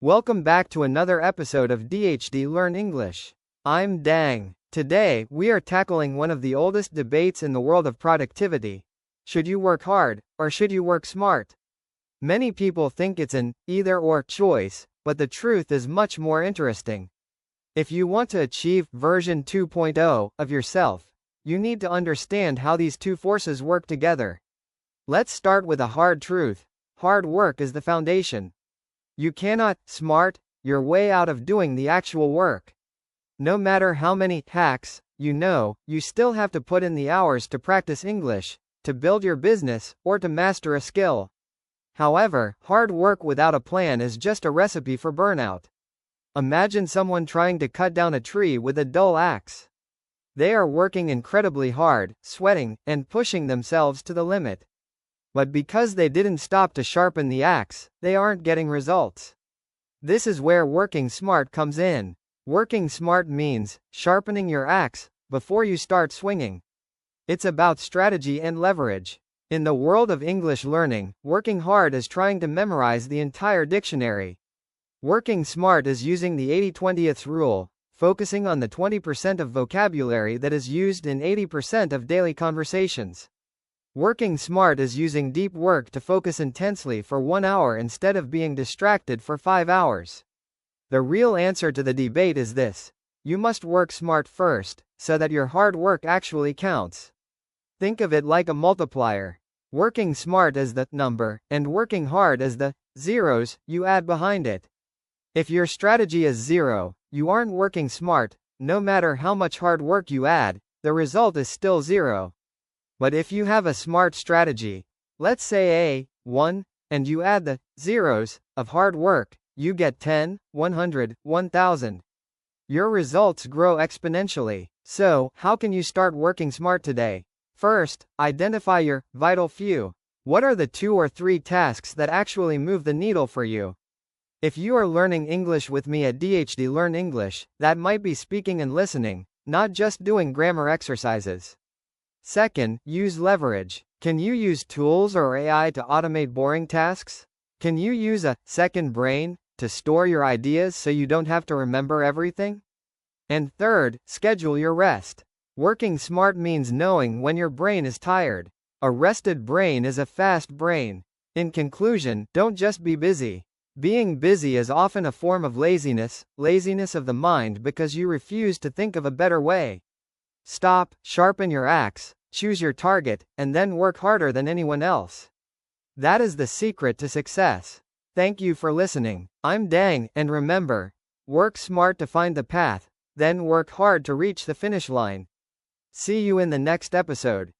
Welcome back to another episode of DHD Learn English. I'm Dang. Today, we are tackling one of the oldest debates in the world of productivity. Should you work hard, or should you work smart? Many people think it's an either-or choice, but the truth is much more interesting. If you want to achieve version 2.0 of yourself, you need to understand how these two forces work together. Let's start with a hard truth. Hard work is the foundation. You cannot smart your way out of doing the actual work. No matter how many hacks you still have to put in the hours to practice English, to build your business, or to master a skill. However, hard work without a plan is just a recipe for burnout. Imagine someone trying to cut down a tree with a dull axe. They are working incredibly hard, sweating, and pushing themselves to the limit. But because they didn't stop to sharpen the axe, they aren't getting results. This is where working smart comes in. Working smart means sharpening your axe before you start swinging. It's about strategy and leverage. In the world of English learning, working hard is trying to memorize the entire dictionary. Working smart is using the 80-20th rule, focusing on the 20% of vocabulary that is used in 80% of daily conversations. Working smart is using deep work to focus intensely for 1 hour instead of being distracted for 5 hours. The real answer to the debate is this: you must work smart first, so that your hard work actually counts. Think of it like a multiplier. Working smart as the number, and working hard as the zeros you add behind it. If your strategy is 0, you aren't working smart. No matter how much hard work you add, the result is still 0. But if you have a smart strategy, let's say 1, and you add the zeros of hard work, you get 10, 100, 1000. Your results grow exponentially. So, how can you start working smart today? First, identify your vital few. What are the 2 or 3 tasks that actually move the needle for you? If you are learning English with me at DHD Learn English, that might be speaking and listening, not just doing grammar exercises. Second, use leverage. Can you use tools or AI to automate boring tasks? Can you use a second brain to store your ideas so you don't have to remember everything? And third, schedule your rest. Working smart means knowing when your brain is tired. A rested brain is a fast brain. In conclusion, don't just be busy. Being busy is often a form of laziness of the mind because you refuse to think of a better way. Stop, sharpen your axe, choose your target, and then work harder than anyone else. That is the secret to success. Thank you for listening. I'm Dang, and remember, work smart to find the path, then work hard to reach the finish line. See you in the next episode.